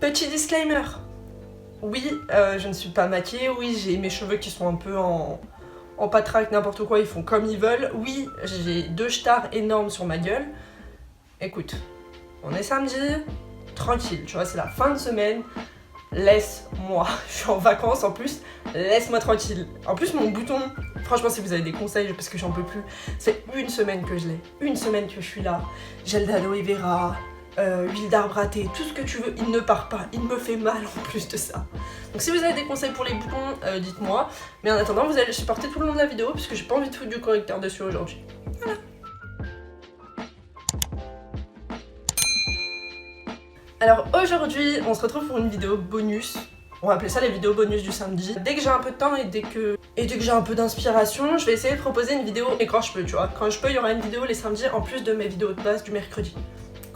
Petit disclaimer. Oui, je ne suis pas maquillée, oui, j'ai mes cheveux qui sont un peu en patraque, n'importe quoi, ils font comme ils veulent. Oui, j'ai 2 stars énormes sur ma gueule. Écoute, on est samedi, tranquille, tu vois, c'est la fin de semaine. Laisse-moi, je suis en vacances en plus, laisse-moi tranquille. En plus mon bouton, franchement si vous avez des conseils parce que j'en peux plus, c'est 1 semaine que je l'ai, 1 semaine que je suis là, gel d'aloe vera, huile d'arbre à thé, tout ce que tu veux, il ne part pas, il me fait mal en plus de ça. Donc si vous avez des conseils pour les boutons, dites-moi, mais en attendant vous allez le supporter tout le long de la vidéo parce que j'ai pas envie de foutre du correcteur dessus aujourd'hui. Voilà. Alors aujourd'hui, on se retrouve pour une vidéo bonus. On va appeler ça les vidéos bonus du samedi. Dès que j'ai un peu de temps et dès que j'ai un peu d'inspiration, je vais essayer de proposer une vidéo. Et quand je peux, tu vois. Quand je peux, il y aura une vidéo les samedis en plus de mes vidéos de base du mercredi.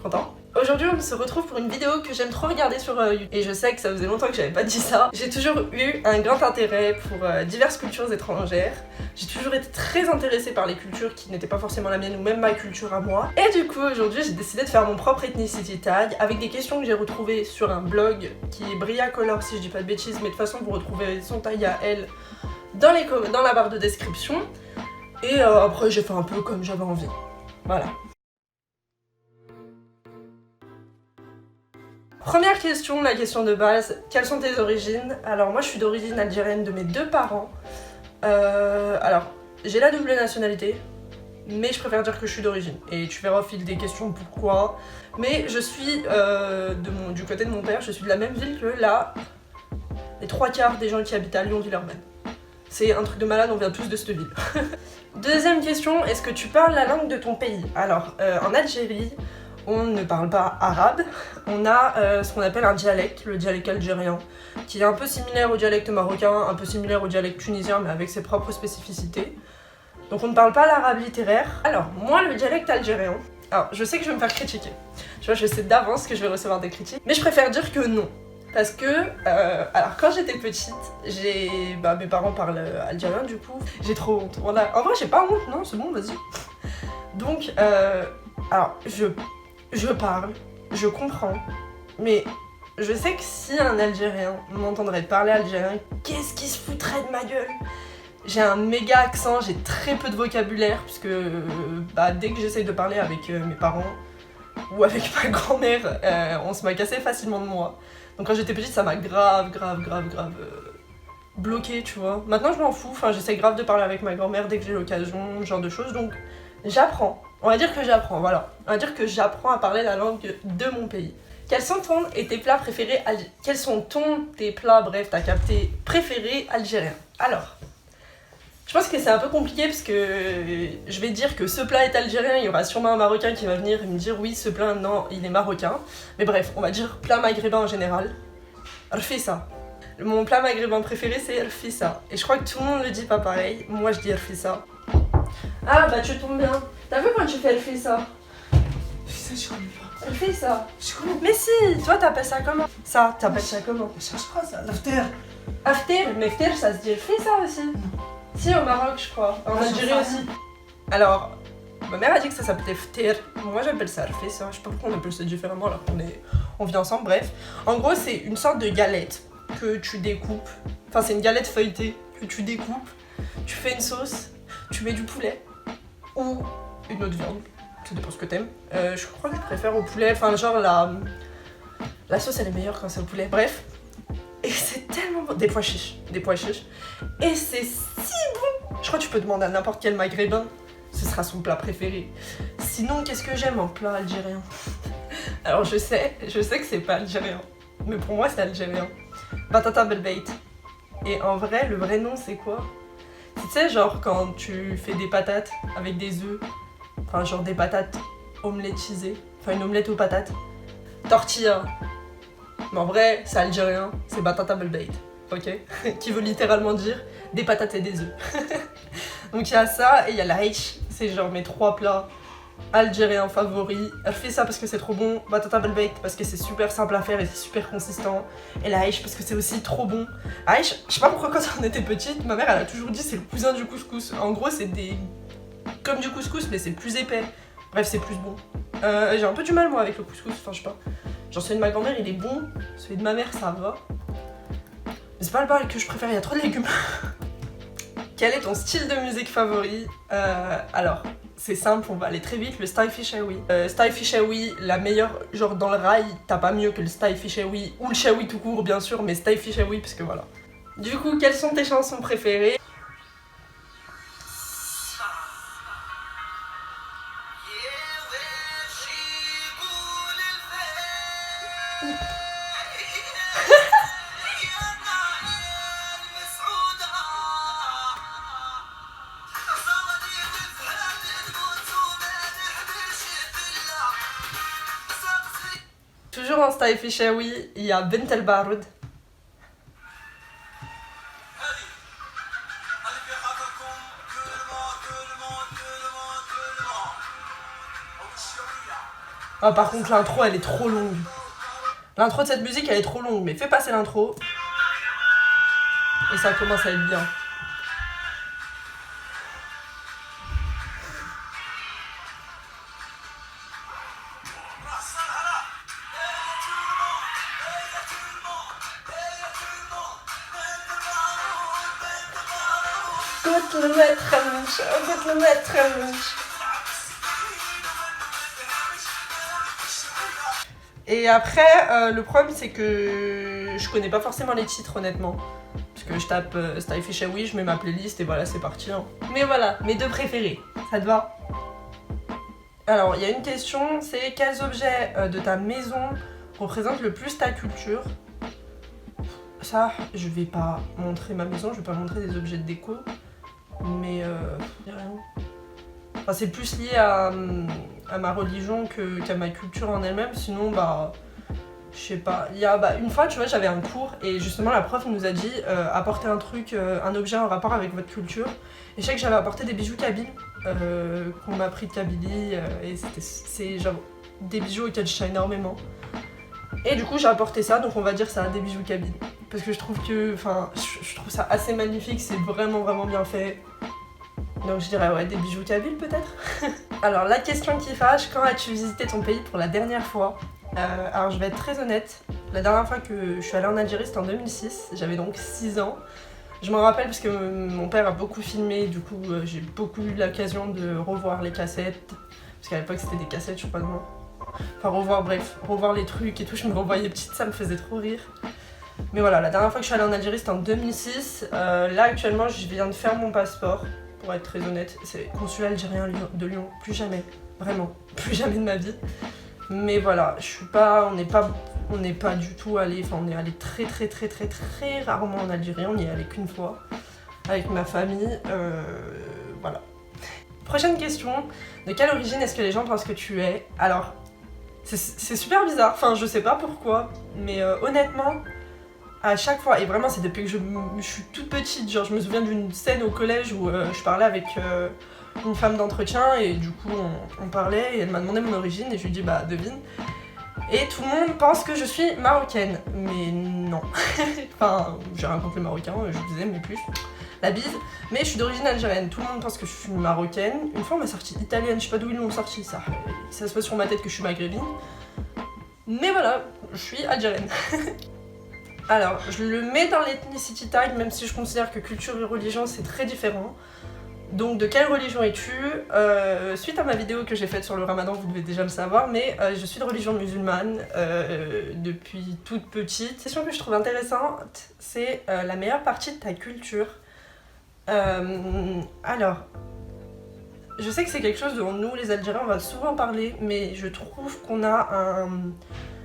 Content ? Aujourd'hui, on se retrouve pour une vidéo que j'aime trop regarder sur YouTube. Et je sais que ça faisait longtemps que j'avais pas dit ça. J'ai toujours eu un grand intérêt pour diverses cultures étrangères. J'ai toujours été très intéressée par les cultures qui n'étaient pas forcément la mienne ou même ma culture à moi. Et du coup, aujourd'hui, j'ai décidé de faire mon propre ethnicity tag avec des questions que j'ai retrouvées sur un blog qui est Bria Color si je dis pas de bêtises, mais de toute façon, vous retrouverez son tag à elle dans la barre de description. Et après, j'ai fait un peu comme j'avais envie. Voilà. Première question, la question de base, quelles sont tes origines? Alors moi je suis d'origine algérienne de mes 2 parents. Alors j'ai la double nationalité, mais je préfère dire que je suis d'origine. Et tu verras au fil des questions pourquoi. Mais je suis du côté de mon père, je suis de la même ville que les 3/4 des gens qui habitent à Lyon-Villeurbanne. C'est un truc de malade, on vient tous de cette ville. Deuxième question, est-ce que tu parles la langue de ton pays? Alors en Algérie, on ne parle pas arabe, on a ce qu'on appelle un dialecte, le dialecte algérien, qui est un peu similaire au dialecte marocain, un peu similaire au dialecte tunisien, mais avec ses propres spécificités. Donc on ne parle pas l'arabe littéraire. Alors, moi, le dialecte algérien, alors je sais que je vais me faire critiquer. Tu vois, je sais d'avance que je vais recevoir des critiques, mais je préfère dire que non. Parce que, alors quand j'étais petite, mes parents parlent algérien du coup, j'ai trop honte. En vrai, j'ai pas honte, non, c'est bon, vas-y. Donc, alors, je parle, je comprends, mais je sais que si un Algérien m'entendrait parler algérien, qu'est-ce qu'il se foutrait de ma gueule? J'ai un méga accent, j'ai très peu de vocabulaire, puisque dès que j'essaye de parler avec mes parents ou avec ma grand-mère, on se moque assez facilement de moi. Donc quand j'étais petite, ça m'a grave bloqué, tu vois. Maintenant je m'en fous, enfin j'essaie grave de parler avec ma grand-mère dès que j'ai l'occasion, ce genre de choses, donc j'apprends. On va dire que j'apprends, voilà. On va dire que j'apprends à parler la langue de mon pays. Quels sont tes plats préférés bref, t'as capté, préférés algériens? Alors, je pense que c'est un peu compliqué parce que je vais dire que ce plat est algérien, il y aura sûrement un Marocain qui va venir et me dire oui, ce plat, non, il est marocain. Mais bref, on va dire plat maghrébin en général. Rfissa. Mon plat maghrébin préféré, c'est rfissa. Et je crois que tout le monde le dit pas pareil. Moi, je dis rfissa. Ah bah tu tombes bien. T'as vu quand tu fais rfissa? Ça, je connais pas. Rfissa. Je connais pas. Mais si, toi t'appelles ça comment? Ça, t'appelles ça comment? Ça, je crois, ça. L'after. After, mais after, ça se dit rfissa aussi. Non. Si, au Maroc, je crois. En Ah, Algérie aussi. Alors, ma mère a dit que ça s'appelait fter. Moi, j'appelle ça rfissa. Je sais pas pourquoi on appelle ça différemment alors qu'on vit ensemble. Bref. En gros, c'est une sorte de galette que tu découpes. Enfin, c'est une galette feuilletée que tu découpes. Tu fais une sauce. Tu mets du poulet ou une autre viande, ça dépend ce que t'aimes. Je crois que je préfère au poulet, enfin genre la sauce elle est meilleure quand c'est au poulet, bref. Et c'est tellement bon, des pois chiches. Et c'est si bon. Je crois que tu peux demander à n'importe quel maghrébin, ce sera son plat préféré. Sinon, qu'est-ce que j'aime en plat algérien? Alors je sais que c'est pas algérien, mais pour moi c'est algérien. Batata belbeit. Et en vrai, le vrai nom c'est quoi? Tu sais, genre quand tu fais des patates avec des œufs, enfin genre des patates omelettisées, enfin une omelette aux patates, tortilla. Mais en vrai, c'est algérien, c'est batata belbeit, ok? Qui veut littéralement dire des patates et des œufs. Donc il y a ça et il y a l'aish, c'est genre mes 3 plats algériens favoris. Elle fait ça parce que c'est trop bon, batata belbeit parce que c'est super simple à faire et c'est super consistant, et l'aish parce que c'est aussi trop bon. Aish, je sais pas pourquoi quand on était petite, ma mère elle a toujours dit c'est le cousin du couscous. En gros c'est comme du couscous mais c'est plus épais. Bref, c'est plus bon. J'ai un peu du mal moi avec le couscous, enfin je sais pas. Genre celui de ma grand-mère il est bon, celui de ma mère ça va. Mais c'est pas le bal que je préfère, il y a trop de légumes. Quel est ton style de musique favori? Alors, c'est simple, on va aller très vite, le style fishawi. Style fishawi, la meilleure, genre dans le rail, t'as pas mieux que le style fishawi, ou le shawi tout court bien sûr, mais style fishawi parce que voilà. Du coup, quelles sont tes chansons préférées? Toujours en style fishawi, il y a Bint El Baroud. Ah, par contre, l'intro elle est trop longue. L'intro de cette musique elle est trop longue, mais fais passer l'intro. Et ça commence à être bien. قلت له ما تخممش قلت له ما تخممش. Et après, le problème c'est que je connais pas forcément les titres honnêtement. Parce que je tape Style Fishawi, je mets ma playlist et voilà, c'est parti. Hein. Mais voilà, mes deux préférés, ça te va? Alors, il y a une question, c'est quels objets de ta maison représentent le plus ta culture? Ça, je vais pas montrer ma maison, je vais pas montrer des objets de déco. Mais rien. Enfin, c'est plus lié à ma religion qu'à ma culture en elle-même. Sinon, bah, je sais pas. Il y a une fois, tu vois, j'avais un cours et justement la prof nous a dit apporter un truc, un objet en rapport avec votre culture. Et je sais que j'avais apporté des bijoux kabyles qu'on m'a pris de Kabylie et c'est genre des bijoux auxquels je tiens énormément. Et du coup, j'ai apporté ça, donc on va dire ça, des bijoux kabyles. Parce que je trouve que, enfin, je trouve ça assez magnifique, c'est vraiment bien fait. Donc je dirais ouais, des bijoux kabyles peut-être. Alors la question qui fâche, quand as-tu visité ton pays pour la dernière fois? Alors je vais être très honnête, la dernière fois que je suis allée en Algérie c'était en 2006, j'avais donc 6 ans. Je m'en rappelle parce que mon père a beaucoup filmé, du coup j'ai beaucoup eu l'occasion de revoir les cassettes. Parce qu'à l'époque c'était des cassettes, je crois, non. Enfin revoir les trucs et tout, je me revoyais petite, ça me faisait trop rire. Mais voilà, la dernière fois que je suis allée en Algérie c'était en 2006. Là actuellement je viens de faire mon passeport, pour être très honnête. C'est consulat algérien de Lyon, plus jamais, vraiment, plus jamais de ma vie. Mais voilà, on n'est pas du tout allé, enfin on est allé très rarement en Algérie, on n'y est allé qu'une fois, avec ma famille, voilà. Prochaine question, de quelle origine est-ce que les gens pensent que tu es? Alors, c'est super bizarre, enfin je sais pas pourquoi, mais honnêtement, à chaque fois, et vraiment c'est depuis que je suis toute petite, genre je me souviens d'une scène au collège où je parlais avec une femme d'entretien et du coup on parlait et elle m'a demandé mon origine et je lui ai dit bah devine. Et tout le monde pense que je suis marocaine, mais non. Enfin, j'ai rien contre les Marocains, je vous aime, mais plus la bise. Mais je suis d'origine algérienne, tout le monde pense que je suis marocaine. Une fois on m'a sorti italienne, je sais pas d'où ils l'ont sorti ça. Ça se passe sur ma tête que je suis maghrébine. Mais voilà, je suis algérienne. Alors, je le mets dans l'ethnicity tag, même si je considère que culture et religion c'est très différent. Donc, de quelle religion es-tu? Suite à ma vidéo que j'ai faite sur le ramadan, vous devez déjà le savoir, mais je suis de religion musulmane depuis toute petite. La question que je trouve intéressante, c'est la meilleure partie de ta culture. Alors, je sais que c'est quelque chose dont nous, les Algériens, on va souvent parler, mais je trouve qu'on a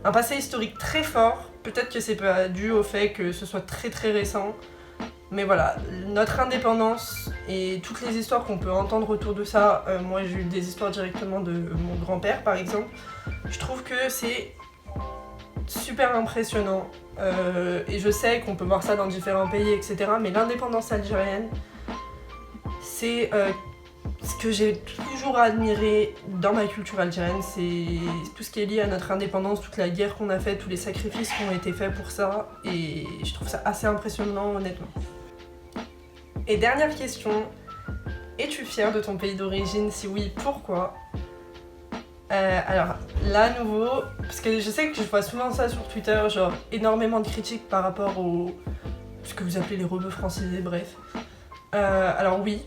un passé historique très fort. Peut-être que c'est pas dû au fait que ce soit très récent. Mais voilà, notre indépendance et toutes les histoires qu'on peut entendre autour de ça, moi j'ai eu des histoires directement de mon grand-père par exemple, je trouve que c'est super impressionnant. Et je sais qu'on peut voir ça dans différents pays, etc. Mais l'indépendance algérienne, c'est ce que j'ai toujours admiré dans ma culture algérienne, c'est tout ce qui est lié à notre indépendance, toute la guerre qu'on a faite, tous les sacrifices qui ont été faits pour ça, et je trouve ça assez impressionnant honnêtement. Et dernière question, es-tu fière de ton pays d'origine? Si oui, pourquoi? Alors là à nouveau, parce que je sais que je vois souvent ça sur Twitter, genre énormément de critiques par rapport au ce que vous appelez les rebeux français, bref. Alors oui,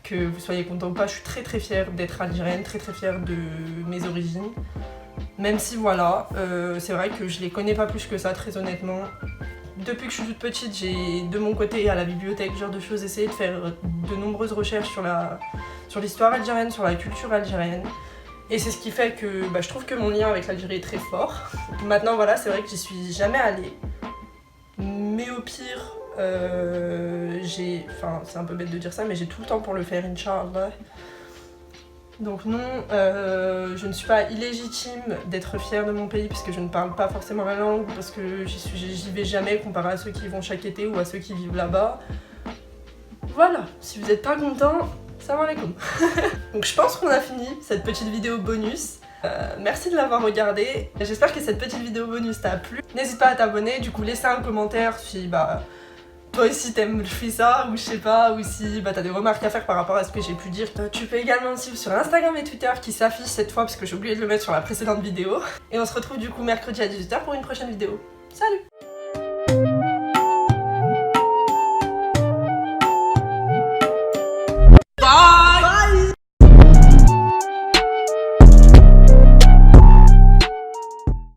que vous soyez content ou pas, je suis très fière d'être algérienne, très fière de mes origines. Même si voilà, c'est vrai que je les connais pas plus que ça, très honnêtement. Depuis que je suis toute petite, j'ai de mon côté à la bibliothèque, ce genre de choses, essayé de faire de nombreuses recherches sur l'histoire algérienne, sur la culture algérienne. Et c'est ce qui fait que je trouve que mon lien avec l'Algérie est très fort. Maintenant voilà, c'est vrai que j'y suis jamais allée. Mais au pire, c'est un peu bête de dire ça, mais j'ai tout le temps pour le faire, Inch'Allah. Donc non, je ne suis pas illégitime d'être fière de mon pays puisque je ne parle pas forcément la langue, parce que j'y vais jamais comparé à ceux qui y vont chaque été ou à ceux qui vivent là-bas. Voilà, si vous n'êtes pas content, salam alaikum. Donc je pense qu'on a fini cette petite vidéo bonus. Merci de l'avoir regardée. J'espère que cette petite vidéo bonus t'a plu. N'hésite pas à t'abonner, du coup laisser un commentaire si toi aussi t'aimes ça, ou je sais pas, ou si t'as des remarques à faire par rapport à ce que j'ai pu dire. Tu peux également me suivre sur Instagram et Twitter qui s'affichent cette fois parce que j'ai oublié de le mettre sur la précédente vidéo. Et on se retrouve du coup mercredi à 18h pour une prochaine vidéo. Salut!